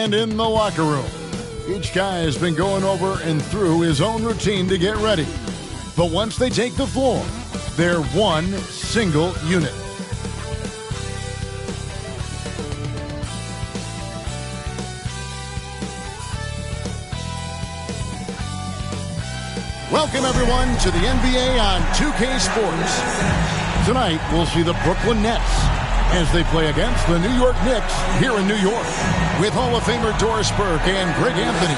And in the locker room, each guy has been going over and through his own routine to get ready. But once they take the floor, they're one single unit. Welcome, everyone, to the NBA on 2K Sports. Tonight, we'll see the Brooklyn Nets as they play against the New York Knicks here in New York. With Hall of Famer Doris Burke and Greg Anthony,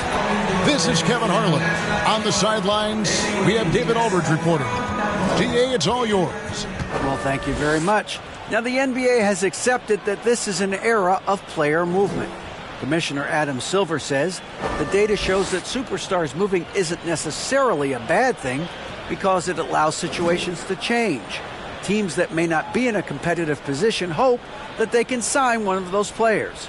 this is Kevin Harlan. On the sidelines, we have David Aldridge reporting. DA, it's all yours. Well, thank you very much. Now, the NBA has accepted that this is an era of player movement. Commissioner Adam Silver says the data shows that superstars moving isn't necessarily a bad thing because it allows situations to change. Teams that may not be in a competitive position hope that they can sign one of those players.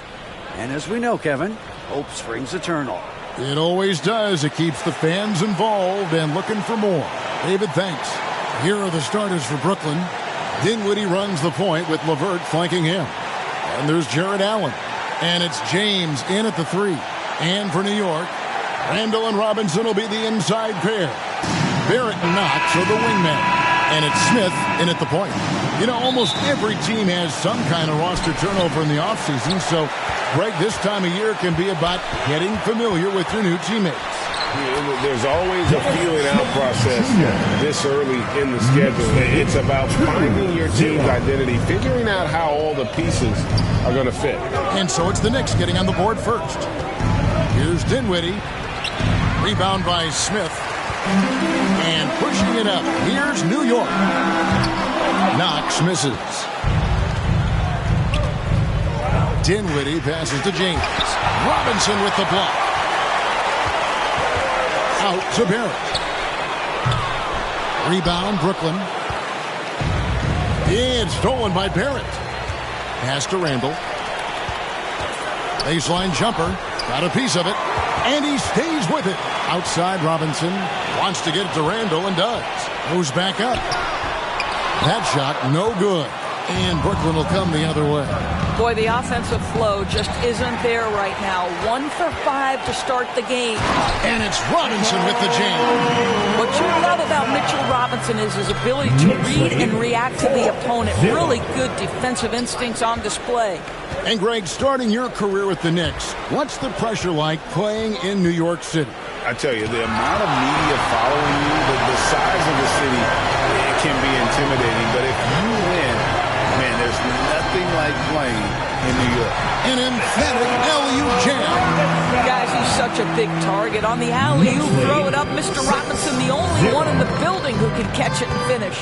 And as we know, Kevin, hope springs eternal. It always does. It keeps the fans involved and looking for more. David, thanks. Here are the starters for Brooklyn. Dinwiddie runs the point with Levert flanking him. And there's Jared Allen. And it's James in at the three. And for New York, Randle and Robinson will be the inside pair. Barrett and Knox are the wingmen. And it's Smith in at the point. You know, almost every team has some kind of roster turnover in the offseason. So, Greg, this time of year can be about getting familiar with your new teammates. There's always a feeling out process this early in the schedule. It's about finding your team's identity, figuring out how all the pieces are going to fit. And so it's the Knicks getting on the board first. Here's Dinwiddie. Rebound by Smith. And pushing it up. Here's New York. Knox misses. Dinwiddie passes to James. Robinson with the block. Out to Barrett. Rebound, Brooklyn. It's stolen by Barrett. Pass to Randle. Baseline jumper. Got a piece of it. And he stays with it. Outside, Robinson wants to get it to Randle and does. Goes back up. That shot, no good. And Brooklyn will come the other way. Boy, the offensive flow just isn't there right now. 1 for 5 to start the game. And it's Robinson with the jam. What you love about Mitchell Robinson is his ability to read and react to the opponent. Really good defensive instincts on display. And Greg, starting your career with the Knicks, what's the pressure like playing in New York City? I tell you, the amount of media following you, the size of the city, it can be intimidating. But if you win, man, there's nothing like playing in New York. An emphatic alley-oop jam. Guys, he's such a big target. On the alley-oop, throw it up. Mr. Robinson, the only one in the building who can catch it and finish.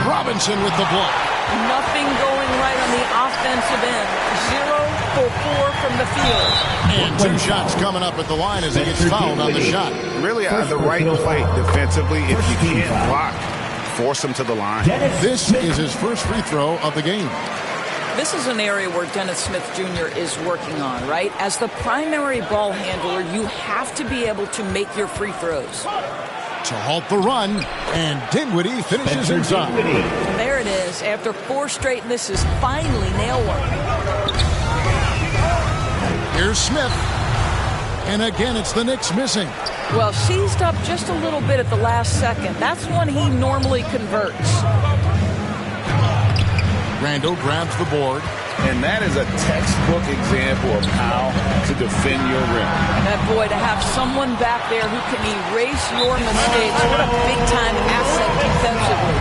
Robinson with the block. Nothing going right on the offensive end. 0 for 4 from the field. And 2 shots coming up at the line as he gets fouled on the shot. Really the right play defensively. If you can't block, force him to the line. This is his first free throw of the game. This is an area where Dennis Smith Jr. is working on, right? As the primary ball handler, you have to be able to make your free throws. To halt the run, and Dinwiddie finishes inside. There it is. After 4 straight misses, finally nail one. Here's Smith. And again, it's the Knicks missing. Well, seized up just a little bit at the last second. That's when he normally converts. Randle grabs the board. And that is a textbook example of how to defend your rim. And boy, to have someone back there who can erase your mistakes, what a big-time asset defensively.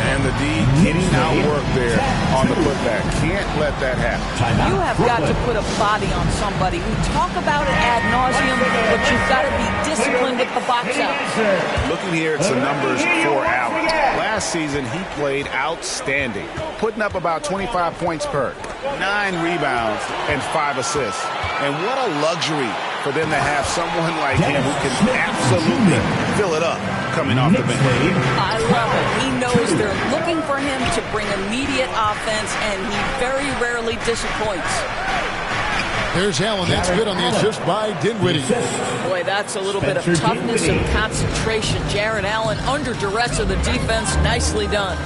And the D getting outwork there on the putback. Can't let that happen. You have got to put a body on somebody. We talk about it ad nauseum, but you've got to be disciplined with the box outs. Looking here at some numbers for Allen. Last season, he played outstanding, putting up about 25 points per, 9 rebounds, and 5 assists. And what a luxury for them to have someone like him who can absolutely fill it up coming off the bench. I love it. He knows they're looking for him to bring immediate offense, and he very rarely disappoints. There's Allen. That's good on the assist by Dinwiddie. Boy, that's a little bit of toughness and concentration. Jared Allen under duress of the defense. Nicely done.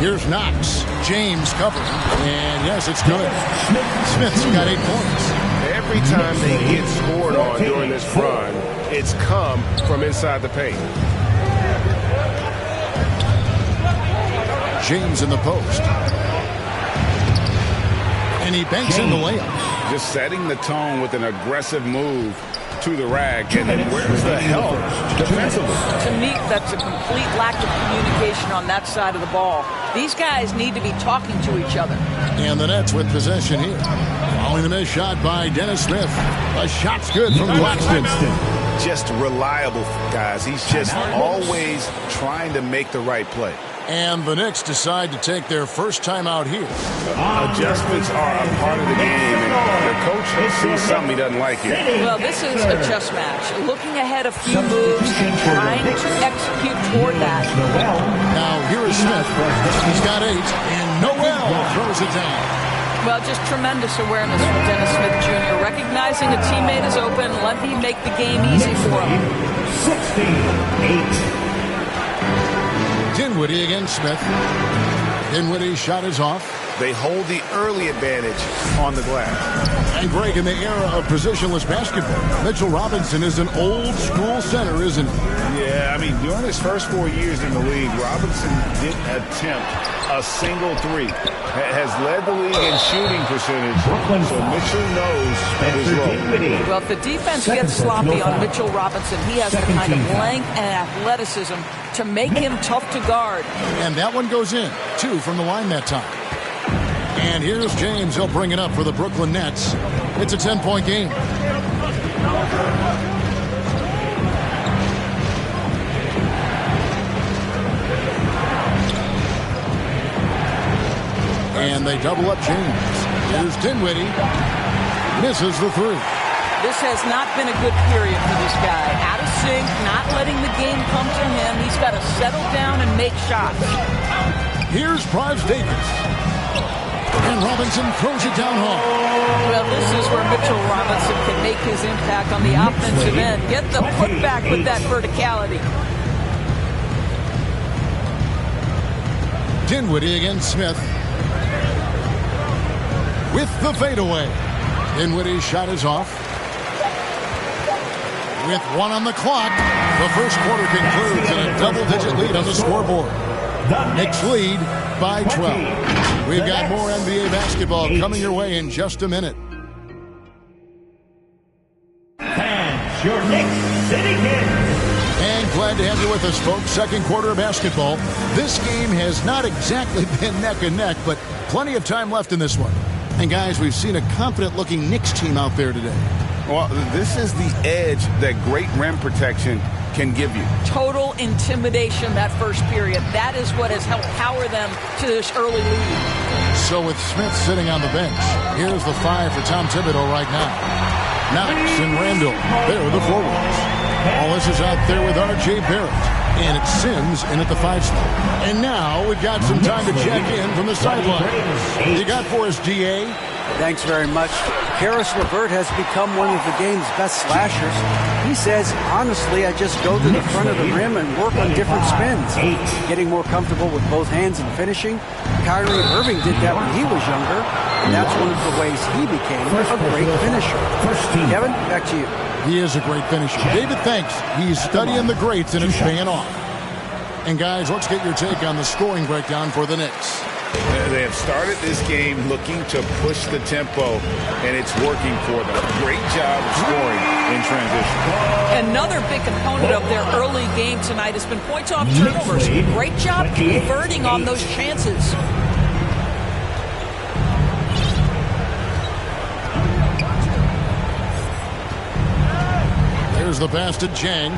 Here's Knox. James covering. And yes, it's good. Smith's got 8 points. Every time they get scored on during this run, it's come from inside the paint. James in the post. And he banks in the layup. Just setting the tone with an aggressive move to the rack. And then where's the help defensively? To me, that's a complete lack of communication on that side of the ball. These guys need to be talking to each other. And the Nets with possession here. Following the missed shot by Dennis Smith. A shot's good from Claxton. Just reliable, guys. He's just always trying to make the right play. And the Knicks decide to take their first time out here. Adjustments are a part of the game, and the coach sees something he doesn't like here. Well, this is a chess match. Looking ahead a few moves and trying to execute toward that. Now, here is Smith. He's got 8, and Noel throws it down. Well, just tremendous awareness from Dennis Smith Jr. Recognizing a teammate is open, let me make the game easy for him. 16-8. Dinwiddie against Smith. Dinwiddie's shot is off. They hold the early advantage on the glass. And Greg, in the era of positionless basketball, Mitchell Robinson is an old-school center, isn't he? Yeah, I mean, during his first 4 years in the league, Robinson didn't attempt a single three. Has led the league in shooting percentage, so Mitchell knows his role. Well, if the defense gets sloppy on Mitchell Robinson, he has the kind of length and athleticism to make him tough to guard. And that one goes in. 2 from the line that time. And here's James. He'll bring it up for the Brooklyn Nets. It's a 10-point game. And they double up James. Here's Dinwiddie. Misses the 3. This has not been a good period for this guy. Out of sync, not letting the game come to him. He's got to settle down and make shots. Here's Prives Davis. And Robinson throws it down hard. Well, this is where Mitchell Robinson can make his impact on the offensive end. Get the putback with that verticality. Dinwiddie against Smith. With the fadeaway. Dinwiddie's shot is off. With 1 on the clock, the first quarter concludes in a double-digit lead on the scoreboard. Knicks lead by 12. We've got more NBA basketball coming your way in just a minute. Fans, your Knicks City Kings. And glad to have you with us, folks. Second quarter of basketball. This game has not exactly been neck and neck, but plenty of time left in this one. And guys, we've seen a confident-looking Knicks team out there today. Well, this is the edge that great rim protection can give you. Total intimidation that first period. That is what has helped power them to this early lead. So with Smith sitting on the bench, here's the 5 for Tom Thibodeau right now. Knox and Randle, they're the forwards. Wallace is out there with R.J. Barrett. And it's Sims in at the 5 spot. And now we've got some time to check in from the sideline. You got for us, DA? Thanks very much. Karis Levert has become one of the game's best slashers. He says, honestly, I just go to the front of the rim and work on different spins. Getting more comfortable with both hands and finishing. Kyrie Irving did that when he was younger, and that's one of the ways he became a great finisher. Kevin, back to you. He is a great finisher. David, thanks. He's studying the greats and it's paying off. And guys, let's get your take on the scoring breakdown for the Knicks. They have started this game looking to push the tempo, and it's working for them. Great job of scoring in transition. Another big component of their early game tonight has been points off turnovers. Great job converting on those chances. Here's the pass to Jang.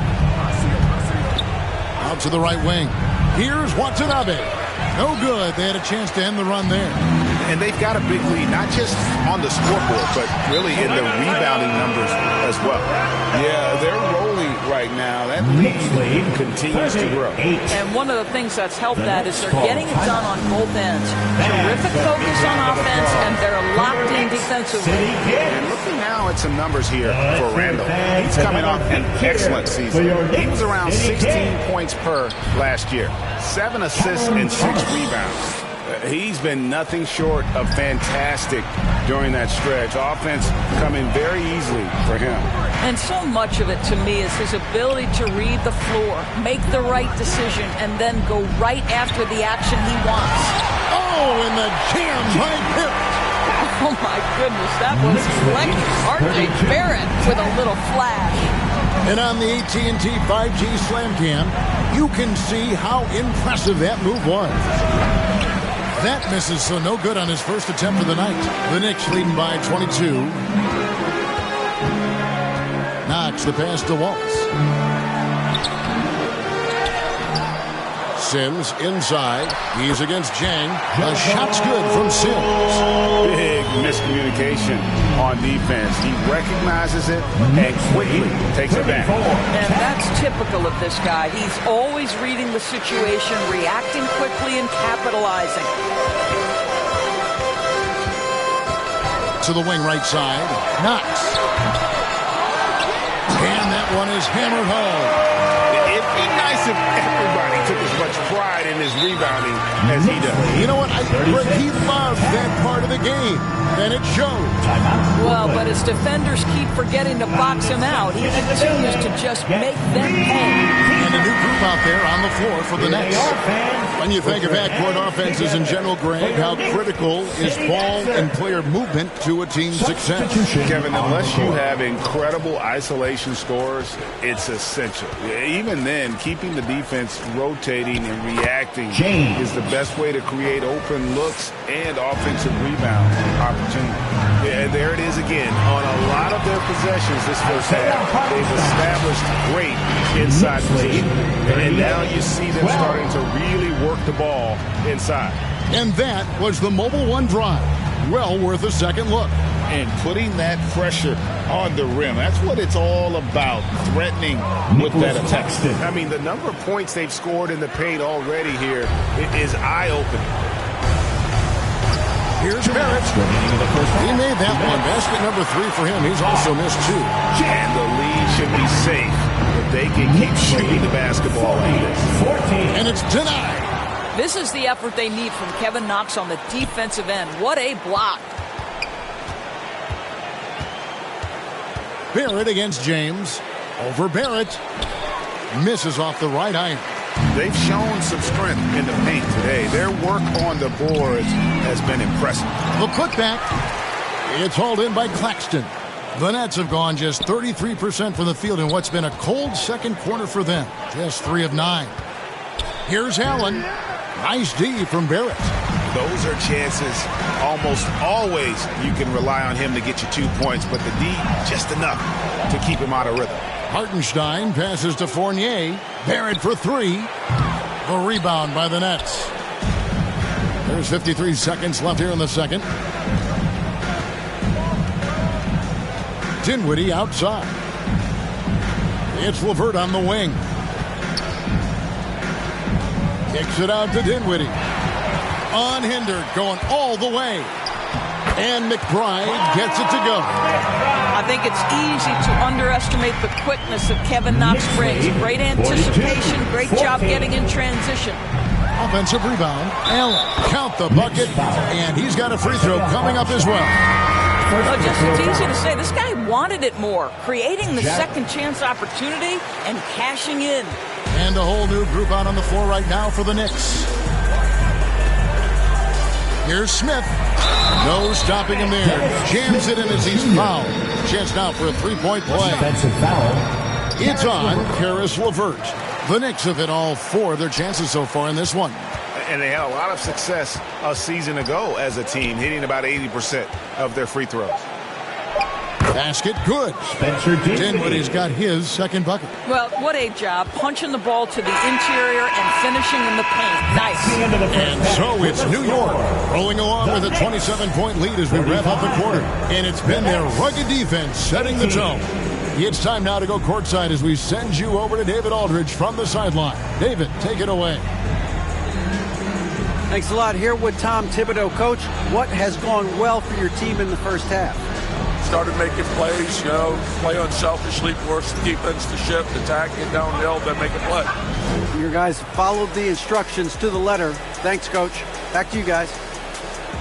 Out to the right wing. Here's Watanabe. No good. They had a chance to end the run there. And they've got a big lead, not just on the scoreboard, but really in the rebounding numbers as well. Yeah, they're rolling point right now. That lead continues to grow. And one of the things that's helped that is they're getting it done on both ends. Terrific focus on offense, and they're locked in defensively. And looking now at some numbers here for Randle. He's coming off an excellent season. He was around 16 points per last year. 7 assists and 6 rebounds. He's been nothing short of fantastic during that stretch. Offense coming very easily for him. And so much of it, to me, is his ability to read the floor, make the right decision, and then go right after the action he wants. Oh, and the jam by Barrett. Oh, my goodness, that was electric. R.J. Barrett with a little flash. And on the AT&T 5G Slam Cam, you can see how impressive that move was. That misses, so no good on his first attempt of the night. The Knicks leading by 22. Knox the pass to Waltz. Sims inside. He's against Jang. The shot's good from Sims. Big miscommunication on defense. He recognizes it and quickly takes it back. And that's typical of this guy. He's always reading the situation, reacting quickly, and capitalizing. To the wing right side. Knox. And that one is hammered home. It'd be nice if everybody took as much pride in his rebounding as he does. You know what? He loves that part of the game, and it shows. Well, but his defenders keep forgetting to box him out. He continues to just make them pay. And a new group out there on the floor for the Knicks. When you think of backcourt offenses in general, Greg, how critical is ball and player movement to a team's success? Kevin, unless you have incredible isolation scores, it's essential. Even then, keeping the defense rotating and reacting is the best way to create open looks and offensive rebound opportunities. And there it is again. On a lot of their possessions this first half, they've established great inside position. And now you see them starting to really work the ball inside. And that was the Mobile One drive. Well worth a second look. And putting that pressure on the rim. That's what it's all about, threatening with that attack. I mean, the number of points they've scored in the paint already here is eye-opening. Here's Barrett. He made that one. Basket number 3 for him. He's also missed 2. And the lead should be safe if they can keep shooting the basketball like this. And it's denied. This is the effort they need from Kevin Knox on the defensive end. What a block. Barrett against James. Over Barrett. Misses off the right iron. They've shown some strength in the paint today. Their work on the boards has been impressive. The putback. It's hauled in by Claxton. The Nets have gone just 33% from the field in what's been a cold second quarter for them. Just 3 of 9. Here's Allen. Nice D from Barrett. Those are chances almost always you can rely on him to get you 2 points, but the D just enough to keep him out of rhythm. Hartenstein passes to Fournier. Barrett for 3. The rebound by the Nets. There's 53 seconds left here in the second. Dinwiddie outside. It's Levert on the wing. Kicks it out to Dinwiddie. Unhindered, going all the way. And McBride gets it to go. I think it's easy to underestimate the quickness that Kevin Knox brings. Great anticipation, great job getting in transition. Offensive rebound. Allen, count the bucket, and he's got a free throw coming up as well. Well, it's easy to say. This guy wanted it more, creating the second chance opportunity and cashing in. And a whole new group out on the floor right now for the Knicks. Here's Smith. No stopping him there. Jams it in as he's fouled. Chance now for a three-point play. It's on Karis Levert. The Knicks have hit all 4 of their chances so far in this one. And they had a lot of success a season ago as a team, hitting about 80% of their free throws. Basket good. Dinwiddie's got his second bucket. Well, what a job. Punching the ball to the interior and finishing in the paint. Nice. And so it's New York rolling along with a 27-point lead as we wrap up the quarter. And it's been their rugged defense setting the tone. It's time now to go courtside as we send you over to David Aldridge from the sideline. David, take it away. Thanks a lot. Here with Tom Thibodeau. Coach, what has gone well for your team in the first half? Started making plays, play unselfishly, force the defense to shift, attack, get downhill, then make a play. Your guys followed the instructions to the letter. Thanks, Coach. Back to you guys.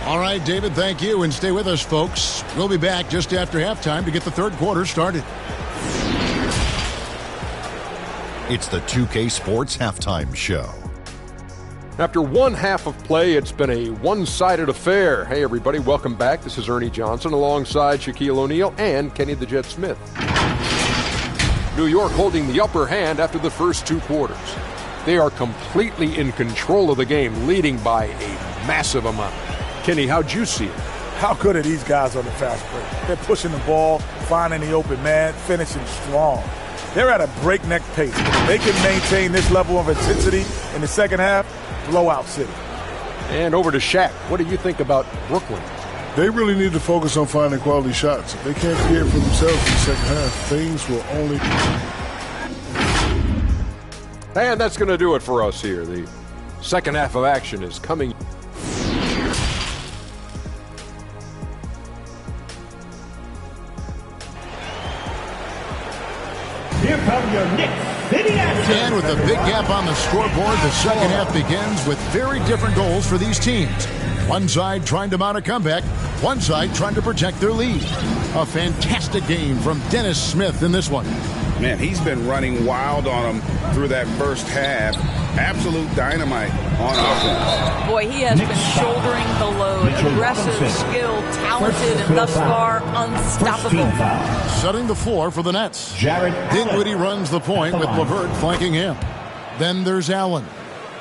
All right, David, thank you. And stay with us, folks. We'll be back just after halftime to get the third quarter started. It's the 2K Sports Halftime Show. After one half of play, it's been a one-sided affair. Hey, everybody, welcome back. This is Ernie Johnson alongside Shaquille O'Neal and Kenny the Jet Smith. New York holding the upper hand after the first two quarters. They are completely in control of the game, leading by a massive amount. Kenny, how'd you see it? How good are these guys on the fast break? They're pushing the ball, finding the open man, finishing strong. They're at a breakneck pace. If they can maintain this level of intensity in the second half, blowout city. And over to Shaq. What do you think about Brooklyn? They really need to focus on finding quality shots. If they can't create for themselves in the second half, things will only... And that's going to do it for us here. The second half of action is coming. Here come your Knicks City action. And with a big gap on the scoreboard, the second half begins with very different goals for these teams. One side trying to mount a comeback, one side trying to protect their lead. A fantastic game from Dennis Smith in this one. Man, he's been running wild on him through that first half. Absolute dynamite on offense. Boy, he has been shouldering the load. Aggressive, skilled, talented, and thus far unstoppable. Setting the floor for the Nets. Dinwiddie runs the point with Levert flanking him. Then there's Allen.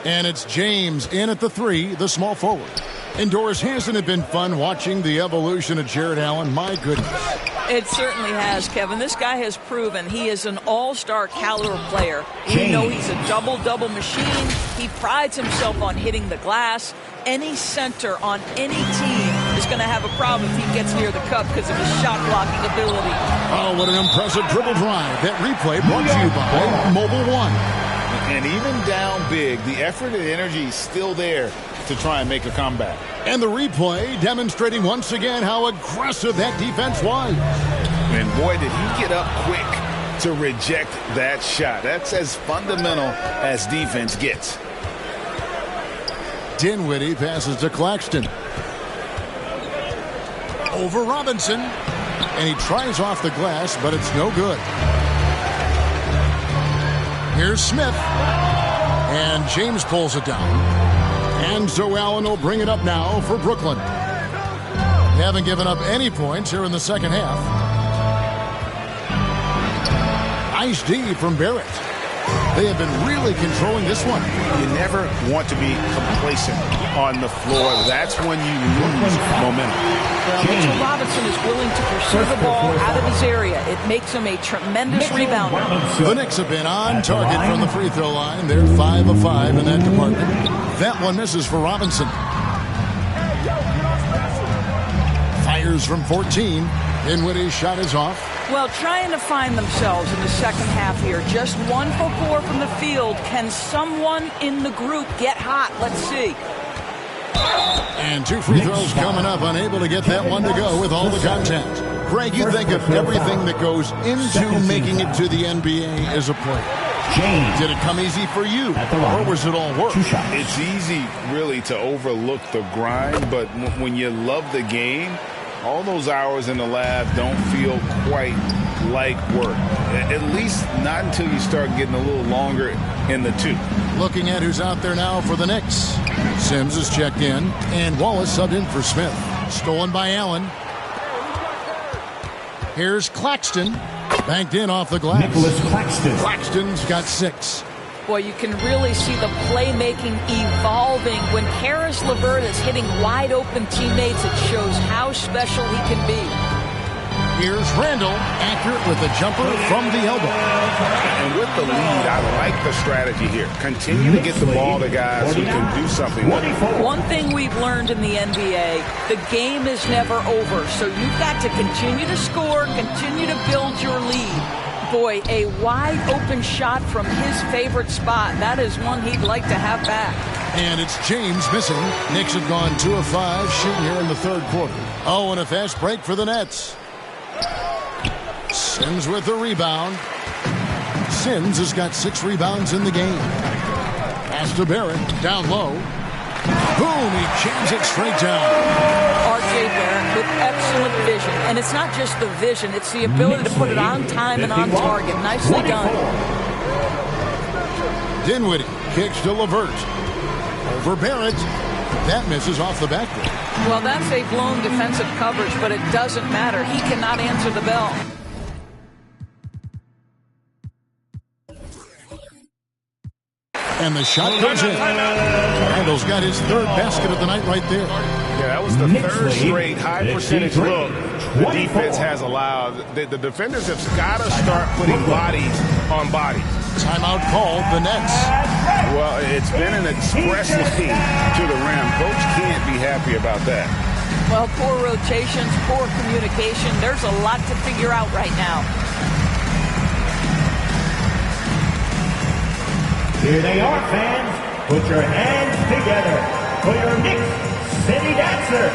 And it's James in at the three, the small forward. Indoors, hasn't it been fun watching the evolution of Jared Allen? My goodness. It certainly has, Kevin. This guy has proven he is an all-star caliber player. We know he's a double-double machine. He prides himself on hitting the glass. Any center on any team is going to have a problem if he gets near the cup because of his shot-blocking ability. Oh, what an impressive dribble drive. That replay brought to you by Mobile One. And even down big, the effort and energy is still there to try and make a comeback. And the replay demonstrating once again how aggressive that defense was. And boy, did he get up quick to reject that shot. That's as fundamental as defense gets. Dinwiddie passes to Claxton. Over Robinson. And he tries off the glass, but it's no good. Here's Smith. And James pulls it down. And so Allen will bring it up now for Brooklyn. They haven't given up any points here in the second half. Nice D from Barrett. They have been really controlling this one. You never want to be complacent on the floor. That's when you lose momentum. Well, Mitchell Robinson is willing to pursue the ball out of his area. It makes him a tremendous rebounder. The Knicks have been on target from the free throw line. They're 5 of 5 in that department. That one misses for Robinson. Fires from 14. Dinwiddie's shot is off. Well, trying to find themselves in the second half here. Just 1 for 4 from the field. Can someone in the group get hot? Let's see. And 2 free throws coming up, unable to get that one to go with all the contact. Greg, you think of everything that goes into making it to the NBA as a player. Did it come easy for you, or was it all work? It's easy, really, to overlook the grind, but when you love the game, all those hours in the lab don't feel quite like work. At least not until you start getting a little longer in the tooth. Looking at who's out there now for the Knicks. Sims is checked in, and Wallace subbed in for Smith. Stolen by Allen. Here's Claxton. Banked in off the glass. Nicholas Claxton. Claxton's got 6. Boy, you can really see the playmaking evolving. When Karis LeVert is hitting wide-open teammates, it shows how special he can be. Here's Randle, accurate with the jumper from the elbow. And with the lead, I like the strategy here. Continue to get the ball to guys who can do something with it. One thing we've learned in the NBA, the game is never over. So you've got to continue to score, continue to build your lead. Boy, a wide open shot from his favorite spot. That is one he'd like to have back. And it's James missing. Knicks have gone 2 of 5 shooting here in the third quarter. Oh, and a fast break for the Nets. Sims with the rebound. Sims has got 6 rebounds in the game. Pass to Barrett, down low. Boom, he jams it straight down. R.J. Barrett with excellent vision. And it's not just the vision, it's the ability to put it on time and on target. Nicely done. Dinwiddie kicks to Levert. Over Barrett. That misses off the backboard. Well, that's a blown defensive coverage, but it doesn't matter. He cannot answer the bell. And the shot goes in. Randle's got his 3rd basket of the night right there. Yeah, that was the 3rd straight high-percentage look the defense has allowed. The defenders have got to start putting bodies on bodies. Timeout called, the Nets. Well, it's been an express lane to the rim. Coach can't be happy about that. Well, poor rotations, poor communication. There's a lot to figure out right now. Here they are, fans. Put your hands together for your Knicks City Dancer.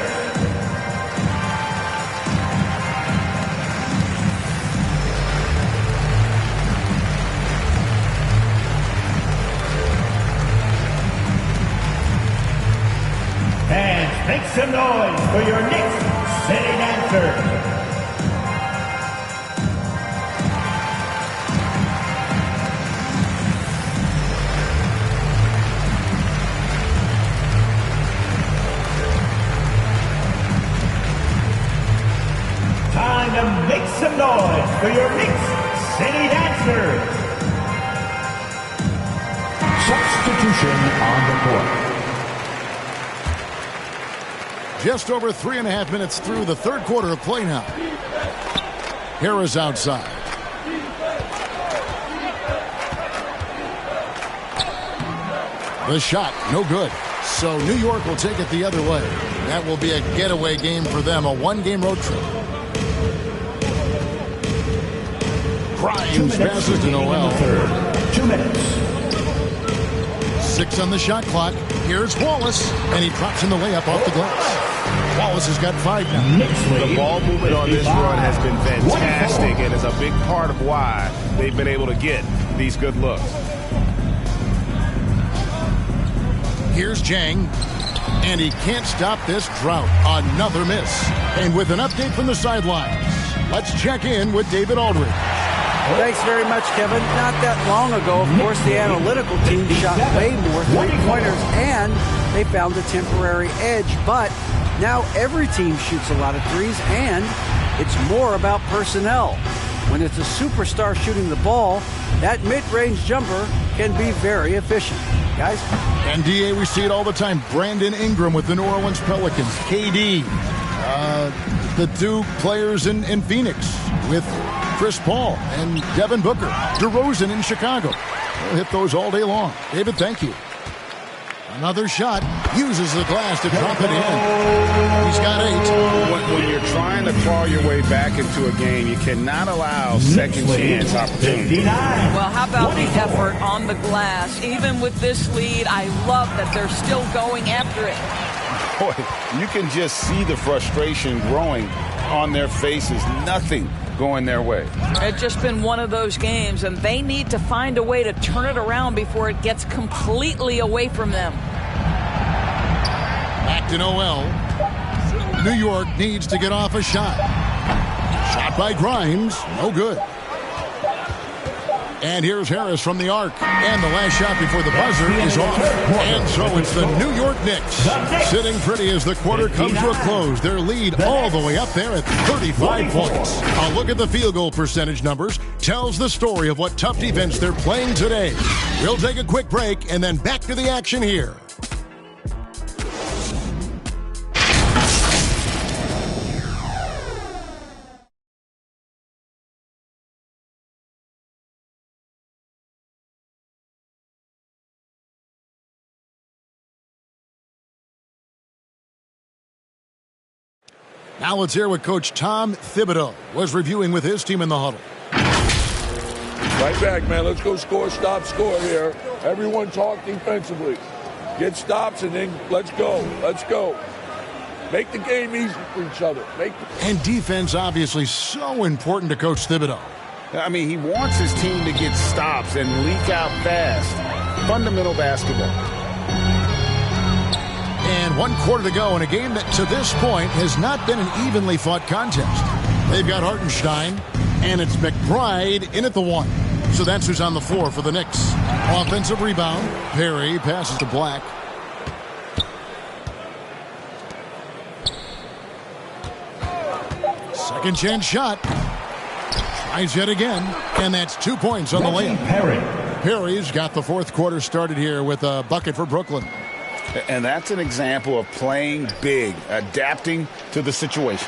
And make some noise for your Knicks City Dancer. Time to make some noise for your Knicks City Dancer. Substitution on the court. Just over 3.5 minutes through the third quarter of play now. Harris outside. The shot, no good. So New York will take it the other way. That will be a getaway game for them, a 1-game road trip. Grimes passes to Noel. 2 minutes. 6 on the shot clock. Here's Wallace, and he drops in the layup off the glass. Wallace has got 5 now. The ball movement on this run has been fantastic and is a big part of why they've been able to get these good looks. Here's Jang, and he can't stop this drought. Another miss. And with an update from the sidelines, let's check in with David Aldridge. Thanks very much, Kevin. Not that long ago, of course, the analytical team shot way more three-pointers, and they found a temporary edge. But now every team shoots a lot of threes, and it's more about personnel. When it's a superstar shooting the ball, that mid-range jumper can be very efficient. Guys? And, D.A., we see it all the time. Brandon Ingram with the New Orleans Pelicans. KD. The 2 players in Phoenix with Chris Paul and Devin Booker. DeRozan in Chicago. We'll hit those all day long. David, thank you. Another shot. Uses the glass to drop it in. He's got 8. When you're trying to claw your way back into a game, you cannot allow second chance opportunities. Well, how about the effort on the glass? Even with this lead, I love that they're still going after it. Boy, you can just see the frustration growing on their faces. Nothing going their way. It's just been one of those games, and they need to find a way to turn it around before it gets completely away from them. Back to Noel. New York needs to get off a shot. Shot by Grimes. No good. And here's Harris from the arc. And the last shot before the buzzer is off. And so it's the New York Knicks sitting pretty as the quarter comes to a close. Their lead all the way up there at 35 points. A look at the field goal percentage numbers tells the story of what tough defense they're playing today. We'll take a quick break and then back to the action here. Now let's hear what Coach Tom Thibodeau was reviewing with his team in the huddle. Right back, man. Let's go score, stop, score here. Everyone talk defensively. Get stops and then let's go. Let's go. Make the game easy for each other. And defense obviously so important to Coach Thibodeau. I mean, he wants his team to get stops and leak out fast. Fundamental basketball. And 1 quarter to go in a game that to this point has not been an evenly fought contest. They've got Hartenstein, and it's McBride in at the 1. So that's who's on the floor for the Knicks. Offensive rebound. Perry passes to Black. Second chance shot. Tries yet again. And that's 2 points on the layup. Perry's got the fourth quarter started here with a bucket for Brooklyn. And that's an example of playing big, adapting to the situation.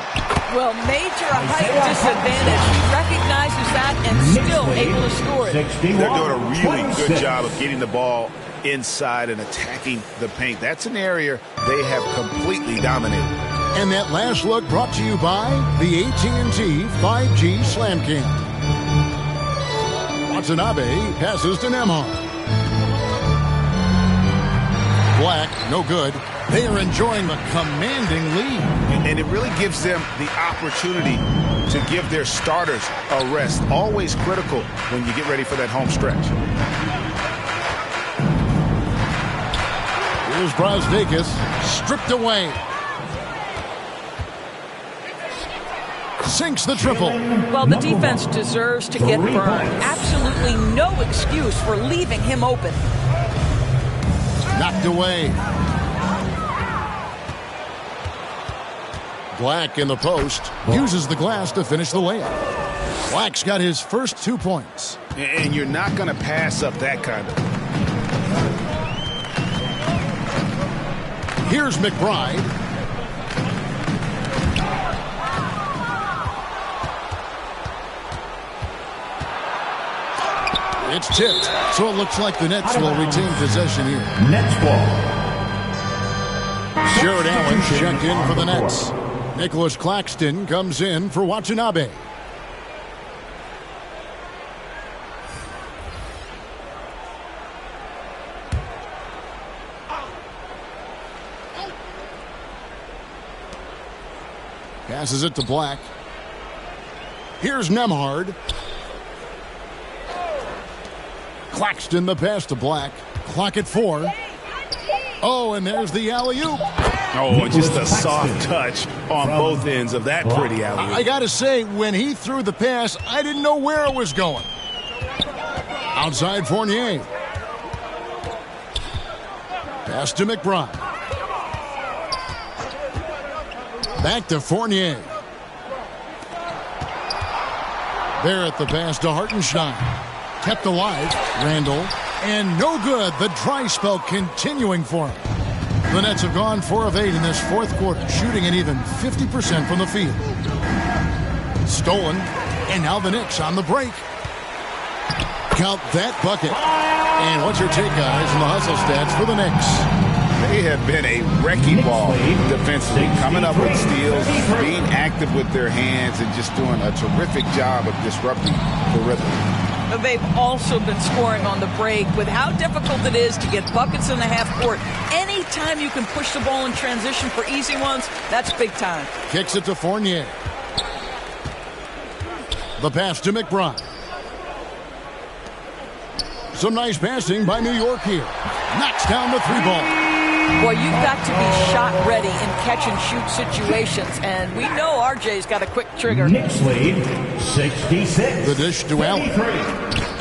Well, major height disadvantage. He recognizes that and still able to score it. They're doing a really good job of getting the ball inside and attacking the paint. That's an area they have completely dominated. And that last look brought to you by the AT&T 5G Slam King. Watanabe passes to Nembhard. Black, no good. They are enjoying the commanding lead. And it really gives them the opportunity to give their starters a rest. Always critical when you get ready for that home stretch. Here's Brazdeikis, stripped away. Sinks the triple. Well, the defense deserves to get burned. Absolutely no excuse for leaving him open. Knocked away. Black in the post. Uses the glass to finish the layup. Black's got his first 2 points. And you're not going to pass up that kind of. Here's McBride. It's tipped, so it looks like the Nets will retain possession here. Nets ball. Jared Allen checked in for the Nets. Nicholas Claxton comes in for Watanabe. Passes it to Black. Here's Nembhard. Claxton the pass to Black. Clock at 4. Oh, and there's the alley-oop. Oh, just a soft touch on both ends of that pretty alley-oop. I got to say, when he threw the pass, I didn't know where it was going. Outside Fournier. Pass to McBride. Back to Fournier. Barrett the pass to Hartenstein. Kept alive, Randle, and no good. The dry spell continuing for him. The Nets have gone 4 of 8 in this fourth quarter, shooting an even 50% from the field. Stolen, and now the Knicks on the break. Count that bucket. And what's your take, guys, on the hustle stats for the Knicks? They have been a wrecking ball defensively, coming up with steals, being active with their hands, and just doing a terrific job of disrupting the rhythm. But they've also been scoring on the break. With how difficult it is to get buckets in the half court, anytime you can push the ball in transition for easy ones, that's big time. Kicks it to Fournier. The pass to McBride. Some nice passing by New York here. Knocks down the 3 ball. Boy, you've got to be shot ready in catch-and-shoot situations, and we know RJ's got a quick trigger. Knicks lead, 66. The dish to Allen.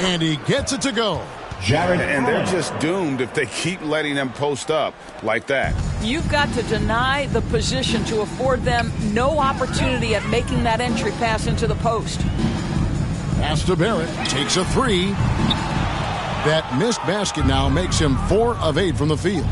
And he gets it to go. And they're just doomed if they keep letting them post up like that. You've got to deny the position to afford them no opportunity at making that entry pass into the post. Pass to Barrett. Takes a 3. That missed basket now makes him 4 of 8 from the field.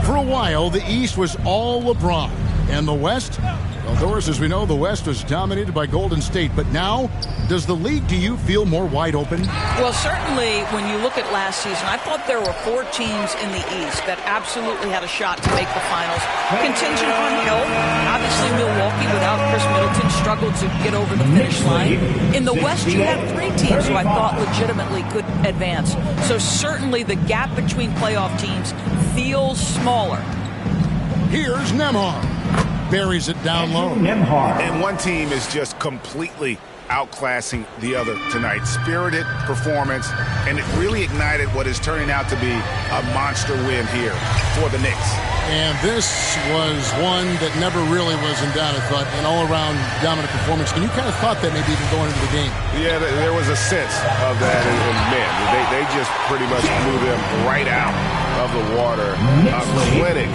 For a while, the East was all LeBron, and the West, Well, Doris, as we know, the West was dominated by Golden State, but now, does the league, do you feel more wide open? Well, certainly when you look at last season, I thought there were 4 teams in the East that absolutely had a shot to make the finals. Contingent on health. Obviously, Milwaukee, without Chris Middleton, struggled to get over the finish line. In the West, you had 3 teams who I thought legitimately could advance. So certainly the gap between playoff teams feels smaller. Here's Nembhard. Buries it down low. And one team is just completely outclassing the other tonight. Spirited performance, and it really ignited what is turning out to be a monster win here for the Knicks. And this was one that never really was in doubt, I thought, an all-around dominant performance. And you kind of thought that maybe even going into the game. Yeah, there was a sense of that in men. They just pretty much blew them right out of the water. A clinic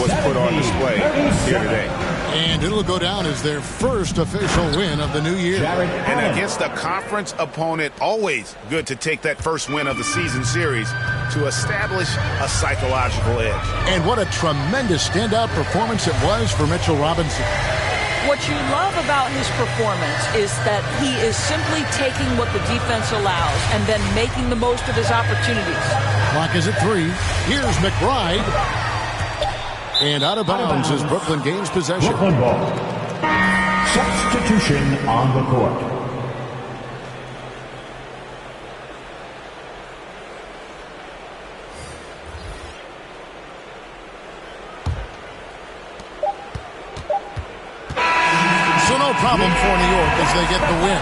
was put on display here today. And it'll go down as their first official win of the new year. And against a conference opponent, always good to take that first win of the season series to establish a psychological edge. And what a tremendous standout performance it was for Mitchell Robinson. What you love about his performance is that he is simply taking what the defense allows and then making the most of his opportunities. Clock is at 3. Here's McBride. And out of bounds as Brooklyn gains possession. Brooklyn ball. Substitution on the court. So no problem for New York as they get the win.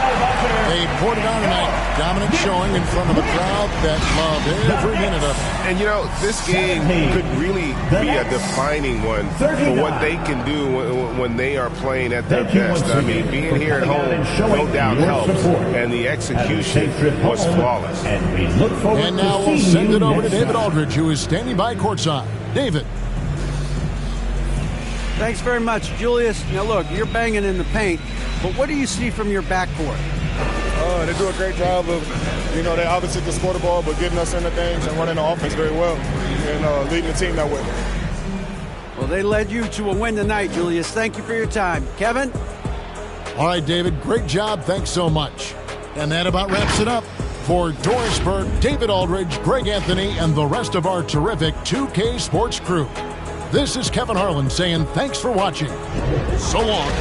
They poured it on tonight. Dominant showing in front of a crowd that loved every minute of it. And, you know, this game could really be a defining one for what they can do when they are playing at their best. I mean, being here at home, no doubt helps. And the execution was flawless. And now we'll send it over to David Aldridge, who is standing by courtside. David. Thanks very much, Julius. Now, look, you're banging in the paint, but what do you see from your backcourt? They do a great job of, they obviously can score the ball, but getting us into things and running the offense very well and leading the team that way. Well, they led you to a win tonight, Julius. Thank you for your time. Kevin? All right, David, great job. Thanks so much. And that about wraps it up. For Doris Burke, David Aldridge, Greg Anthony, and the rest of our terrific 2K Sports crew. This is Kevin Harlan saying thanks for watching. So long.